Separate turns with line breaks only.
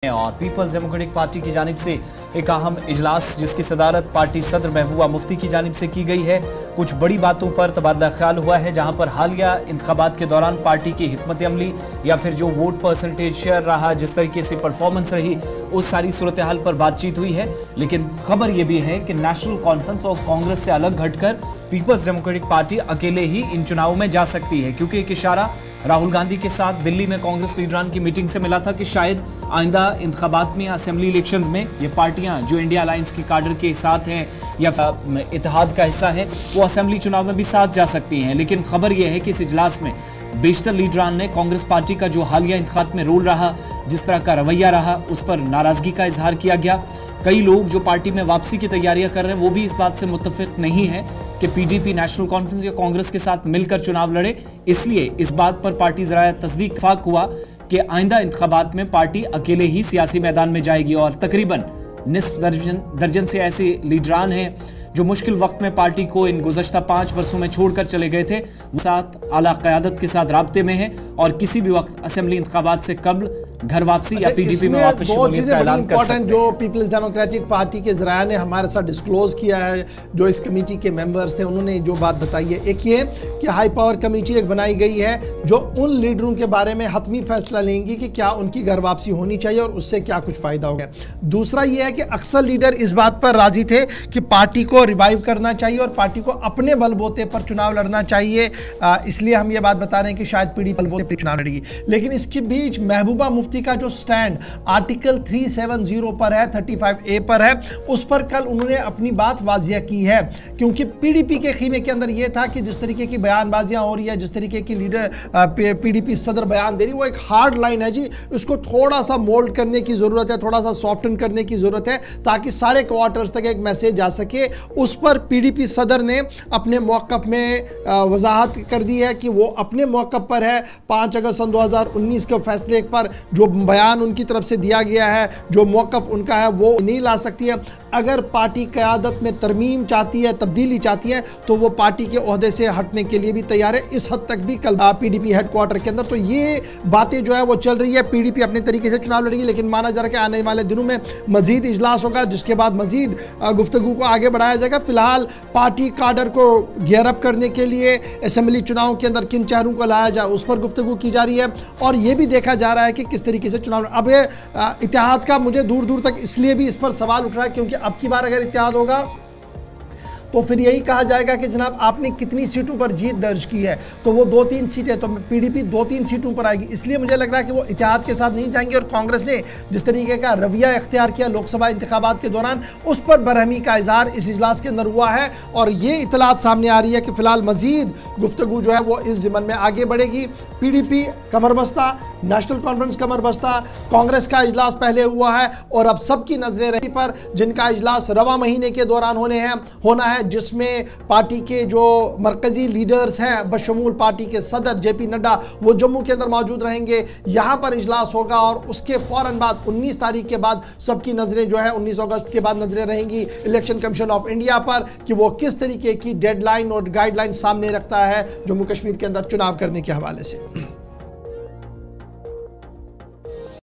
और peoples democratic party की जानिब से एक अहम इजलास जिसकी सदारत पार्टी सदर महबूबा मुफ्ती की जानिब से की गई है। कुछ बड़ी बातों पर तबादला ख्याल हुआ है, जहां पर हालिया इंतखाबात के दौरान पार्टी की हिकमत अमली या फिर जो वोट परसेंटेज शेयर रहा, जिस तरीके से परफॉर्मेंस रही, उस सारी सूरत हाल पर बातचीत हुई है। लेकिन खबर यह भी है कि नेशनल कॉन्फ्रेंस और कांग्रेस से अलग हटकर पीपल्स डेमोक्रेटिक पार्टी अकेले ही इन चुनावों में जा सकती है, क्योंकि एक इशारा राहुल गांधी के साथ दिल्ली में कांग्रेस लीडरान की मीटिंग से मिला था कि शायद आइंदा इंतखाबात में, असेंबली इलेक्शंस में ये पार्टियां जो इंडिया अलायंस की काडर के साथ हैं या इत्तेहाद का हिस्सा है, वो असेंबली चुनाव में भी साथ जा सकती हैं। लेकिन खबर यह है कि इस इजलास में बेशतर लीडरान ने कांग्रेस पार्टी का जो हालिया इंतखाब में रोल रहा, जिस तरह का रवैया रहा, उस पर नाराजगी का इजहार किया गया। कई लोग जो पार्टी में वापसी की तैयारियां कर रहे हैं वो भी इस बात से मुत्तफिक नहीं है कि पीडीपी नेशनल कॉन्फ्रेंस या कांग्रेस के साथ मिलकर चुनाव लड़े। इसलिए इस बात पर पार्टी जरा तस्दीक इत्तेफाक हुआ कि आइंदा इंतखाबात में पार्टी अकेले ही सियासी मैदान में जाएगी और तकरीबन निस्फ दर्जन से ऐसे लीडरान हैं जो मुश्किल वक्त में पार्टी को इन गुज़श्ता 5 वर्षों में छोड़कर चले गए थे, वो साथ आला क़यादत के साथ राब्ते में हैं और किसी भी वक्त असेंबली इंतखाबात से कब्ल घर वापसी या पीडीपी में वापस शमूलियत का ऐलान कर सकते हैं।
जो पीपल्स डेमोक्रेटिक पार्टी के ज़राया ने हमारे साथ डिस्क्लोज किया है, जो इस कमेटी के मेंबर्स थे, उन्होंने जो बात बताई है, एक ये कि हाई पावर कमेटी एक बनाई गई है जो उन लीडरों के बारे में हतमी फैसला लेंगी कि क्या उनकी घर वापसी होनी चाहिए और उससे क्या कुछ फ़ायदा होगा। दूसरा ये है कि अक्सर लीडर इस बात पर राजी थे कि पार्टी को रिवाइव करना चाहिए और पार्टी को अपने बलबूते पर चुनाव लड़ना चाहिए, इसलिए हम ये बात बता रहे हैं कि शायद पीडीपी बलबूते पर चुनाव लड़ेगी। लेकिन इसके बीच महबूबा मुफ्ती का जो स्टैंड आर्टिकल 370 पर है, 35A पर है, उस पर कल उन्होंने अपनी बात वाजिया की है, क्योंकि पीडीपी के खीमे के अंदर यह था कि जिस तरीके की बयानबाजियां हो रही है, जिस तरीके की लीडर पीडीपी सदर बयान दे रही, वो एक हार्ड लाइन है जी, उसको थोड़ा सा मोल्ड करने की जरूरत है, थोड़ा सा सॉफ्टन करने की जरूरत है ताकि सारे क्वार्टर्स तक एक मैसेज जा सके। उस पर पीडीपी सदर ने अपने मौक़िफ़ में वजाहत कर दी है कि वो अपने मौक़िफ़ पर है। 5 अगस्त सन 2019 के फैसले पर जो बयान उनकी तरफ से दिया गया है, जो मौक़िफ़ उनका है, वो नहीं ला सकती है। अगर पार्टी क़यादत में तरमीम चाहती है, तब्दीली चाहती है, तो वो पार्टी के ओहदे से हटने के लिए भी तैयार है। इस हद तक भी कल पीडीपी हेडक्वार्टर के अंदर तो ये बातें जो है वो चल रही है। पीडीपी अपने तरीके से चुनाव लड़ेगी, लेकिन माना जा रहा है कि आने वाले दिनों में मजीद इजलास होगा, जिसके बाद मजीद गुफ्तगू को आगे बढ़ाया जाएगा। फिलहाल पार्टी काडर को गियरअप करने के लिए असेंबली चुनाव के अंदर किन चेहरों को लाया जाए, उस पर गुफ्तगू की जा रही है और ये भी देखा जा रहा है कि किस तरीके से चुनाव। अब इत्तेहाद का मुझे दूर दूर तक इसलिए भी इस पर सवाल उठ रहा है क्योंकि अब की बार अगर इत्तेहाद होगा तो फिर यही कहा जाएगा कि जनाब आपने कितनी सीटों पर जीत दर्ज की है, तो वो 2-3 सीटें, तो पीडीपी 2-3 सीटों पर आएगी। इसलिए मुझे लग रहा है कि वो इत्तेहाद के साथ नहीं जाएंगे और कांग्रेस ने जिस तरीके का रवैया इख्तियार किया लोकसभा इंतखाबात के दौरान, उस पर बरहमी का इजहार इस इजलास के अंदर हुआ है और ये इतलात सामने आ रही है कि फिलहाल मजीद गुफ्तगू जो है वो इस ज़िमन में आगे बढ़ेगी। पीडीपी कमरबस्ता, नेशनल कॉन्फ्रेंस कमरबस्ता, कांग्रेस का इजलास पहले हुआ है और अब सबकी नजरें रही पर जिनका इजलास रवा महीने के दौरान होना है, जिसमें पार्टी के जो मरकजी लीडर्स हैं बशमूल पार्टी के सदर जेपी नड्डा, वो जम्मू के अंदर मौजूद रहेंगे। यहाँ पर इजलास होगा और उसके फ़ौरन बाद 19 तारीख के बाद सबकी नज़रें जो है 19 अगस्त के बाद नज़रें रहेंगी इलेक्शन कमीशन ऑफ इंडिया पर कि वो किस तरीके की डेडलाइन और गाइडलाइन सामने रखता है जम्मू कश्मीर के अंदर चुनाव करने के हवाले से।